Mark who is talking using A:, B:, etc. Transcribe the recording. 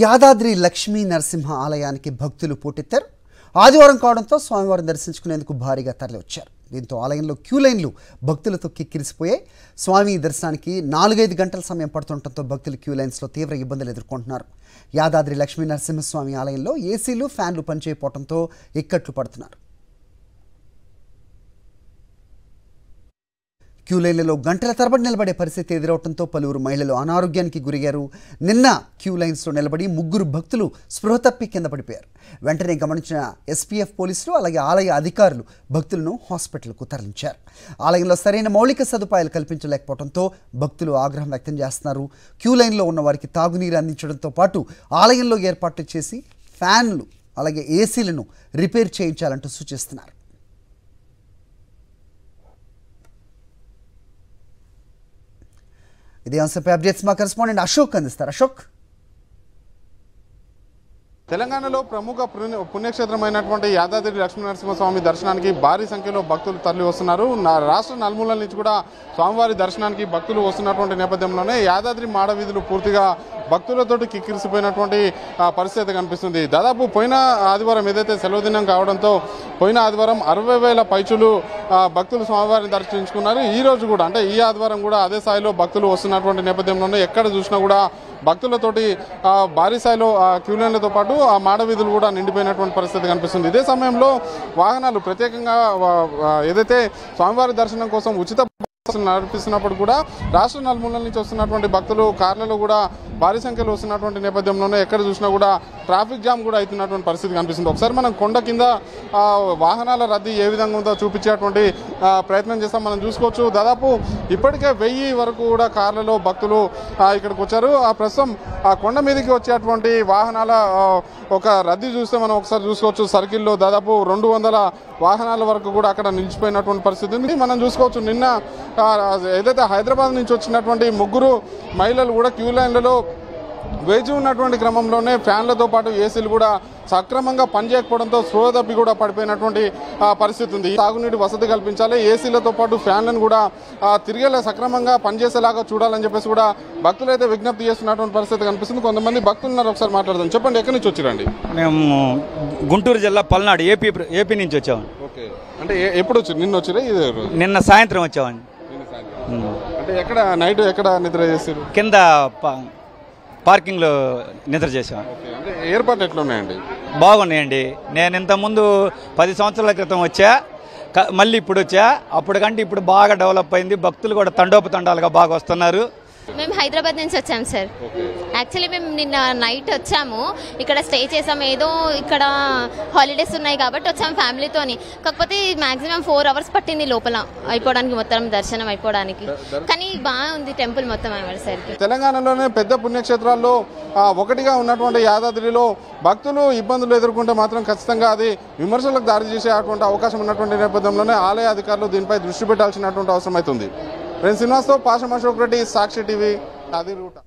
A: యాదాద్రి లక్ష్మీ నరసింహ ఆలయానికి భక్తులు పోటెత్తారు. ఆదివారం కావడంతో స్వామివారిని దర్శించుకునేందుకు భారీగా తరలివచ్చారు. దీంతో ఆలయంలో క్యూ లైన్లు భక్తులతో కిక్కిరిసిపోయాయి. స్వామి దర్శనానికి 4-5 గంటల సమయం పడుతుండటంతో భక్తులు క్యూ లైన్స్లో తీవ్ర ఇబ్బందులు ఎదుర్కొంటున్నారు. యాదాద్రి లక్ష్మీ నరసింహస్వామి ఆలయంలో ఏసీలు, ఫ్యాన్లు పనిచేయకపోవడంతో ఇక్కట్లు పడుతున్నారు. క్యూ లైన్లలో గంటల తరబడి నిలబడే పరిస్థితి ఎదురవడంతో పలువురు మహిళలు అనారోగ్యానికి గురయ్యారు. నిన్న క్యూ లైన్స్లో నిలబడి 3 భక్తులు స్పృహ తప్పి కింద పడిపోయారు. వెంటనే గమనించిన ఎస్పీఎఫ్ పోలీసులు అలాగే ఆలయ అధికారులు భక్తులను హాస్పిటల్కు తరలించారు. ఆలయంలో సరైన మౌలిక సదుపాయాలు కల్పించలేకపోవడంతో భక్తులు ఆగ్రహం వ్యక్తం చేస్తున్నారు. క్యూ లైన్లో ఉన్న వారికి తాగునీరు అందించడంతో పాటు ఆలయంలో ఏర్పాట్లు చేసి ఫ్యాన్లు అలాగే ఏసీలను రిపేర్ చేయించాలంటూ సూచిస్తున్నారు. ఇదే అంశంపై అప్డేట్స్ మా కరెస్పాండెంట్ అశోక్ అందిస్తారు. అశోక్,
B: తెలంగాణలో ప్రముఖ పుణ్యక్షేత్రమైనటువంటి యాదాద్రి లక్ష్మీనరసింహస్వామి దర్శనానికి భారీ సంఖ్యలో భక్తులు తరలి వస్తున్నారు. రాష్ట్ర నలుమూలల నుంచి కూడా స్వామివారి దర్శనానికి భక్తులు వస్తున్నటువంటి నేపథ్యంలోనే యాదాద్రి మాడవీధులు పూర్తిగా భక్తులతోటి కిక్కిరిసిపోయినటువంటి పరిస్థితి కనిపిస్తుంది. దాదాపు పోయిన ఆదివారం ఏదైతే సెలవు దినం కావడంతో పోయిన ఆదివారం 60,000 పైచులు భక్తులు స్వామివారిని దర్శించుకున్నారు. ఈ రోజు కూడా అంటే ఈ ఆదివారం కూడా అదే స్థాయిలో భక్తులు వస్తున్నటువంటి నేపథ్యంలోనే ఎక్కడ చూసినా కూడా భక్తులతోటి భారీ స్థాయిలో క్యూ లైన్లతో పాటు ఆ మాడవీధులు కూడా నిండిపోయినటువంటి పరిస్థితి కనిపిస్తుంది. ఇదే సమయంలో వాహనాలు ప్రత్యేకంగా ఏదైతే స్వామివారి దర్శనం కోసం ఉచిత నడిపిస్తున్నప్పుడు కూడా రాష్ట్ర నలుమూలల నుంచి వస్తున్నటువంటి భక్తులు కార్లలో కూడా భారీ సంఖ్యలో వస్తున్నటువంటి నేపథ్యంలోనే ఎక్కడ చూసినా కూడా ట్రాఫిక్ జామ్ కూడా అవుతున్నటువంటి పరిస్థితి కనిపిస్తుంది. ఒకసారి మనం కొండ కింద వాహనాల రద్దీ ఏ విధంగా ఉందో చూపించేటువంటి ప్రయత్నం చేస్తాం. మనం చూసుకోవచ్చు, దాదాపు ఇప్పటికే 1000 వరకు కూడా కార్లలో భక్తులు ఇక్కడికి వచ్చారు. ప్రస్తుతం ఆ కొండ మీదకి వచ్చేటువంటి వాహనాల ఒక రద్దీ చూస్తే మనం ఒకసారి చూసుకోవచ్చు. సర్కిల్లో దాదాపు 200 వాహనాల వరకు కూడా అక్కడ నిలిచిపోయినటువంటి పరిస్థితి ఉంది. మనం చూసుకోవచ్చు, నిన్న ఏదైతే హైదరాబాద్ నుంచి వచ్చినటువంటి 3 మహిళలు కూడా క్యూ లైన్లలో వేచి ఉన్నటువంటి క్రమంలోనే ఫ్యాన్లతో పాటు ఏసీలు కూడా సక్రమంగా పనిచేయకపోవడంతో స్పృహ తప్పి కూడా పడిపోయినటువంటి పరిస్థితి ఉంది. తాగునీటి వసతి కల్పించాలి, ఏసీలతో పాటు ఫ్యాన్లను కూడా తిరిగేలా సక్రమంగా పనిచేసేలాగా చూడాలని చెప్పేసి కూడా భక్తులు అయితే విజ్ఞప్తి చేస్తున్నటువంటి పరిస్థితి కనిపిస్తుంది. కొంతమంది భక్తులు ఉన్నారు, ఒకసారి మాట్లాడదాం. చెప్పండి, ఎక్కడి నుంచి వచ్చిరండి?
C: మేము గుంటూరు జిల్లా పల్నాడు ఏపీ నుంచి వచ్చాము.
B: ఓకే, అంటే ఎప్పుడు వచ్చారు? నిన్న వచ్చిరా?
C: నిన్న సాయంత్రం వచ్చామండి.
B: అంటే ఎక్కడ నైట్ ఎక్కడ నిద్ర చేస్తారు?
C: కింద పార్కింగ్లో నిద్ర చేసాం.
B: అంటే ఏర్పాట్లు ఎట్లా ఉన్నాయండి?
C: బాగున్నాయండి. నేను ఇంతకుముందు 10 సంవత్సరాల క్రితం వచ్చా, మళ్ళీ ఇప్పుడు వచ్చా. అప్పటికంటే ఇప్పుడు బాగా డెవలప్ అయింది. భక్తులు కూడా తండోపతండాలుగా బాగా వస్తున్నారు.
D: మేము హైదరాబాద్ నుంచి వచ్చాము సార్. యాక్చువల్లీ మేము నిన్న నైట్ వచ్చాము, ఇక్కడ స్టే చేసాము. ఏదో ఇక్కడ హాలిడేస్ ఉన్నాయి కాబట్టి వచ్చాము ఫ్యామిలీతోని. కాకపోతే మ్యాక్సిమం 4 hours పట్టింది లోపల అయిపోవడానికి, మొత్తం దర్శనం అయిపోవడానికి. కానీ బాగుంది టెంపుల్ మొత్తం అయ్యేసరికి.
B: తెలంగాణలోనే పెద్ద పుణ్యక్షేత్రాల్లో ఒకటిగా ఉన్నటువంటి యాదాద్రిలో భక్తులు ఇబ్బందులు ఎదుర్కొంటే మాత్రం ఖచ్చితంగా అది విమర్శలకు దారి చేసే అవకాశం ఉన్నటువంటి నేపథ్యంలోనే ఆలయ అధికారులు దీనిపై దృష్టి పెట్టాల్సినటువంటి అవసరం అవుతుంది. శ్రీనివాస్తో పాషం అశోక్ రెడ్డి, సాక్షి టీవీ, అది రూట.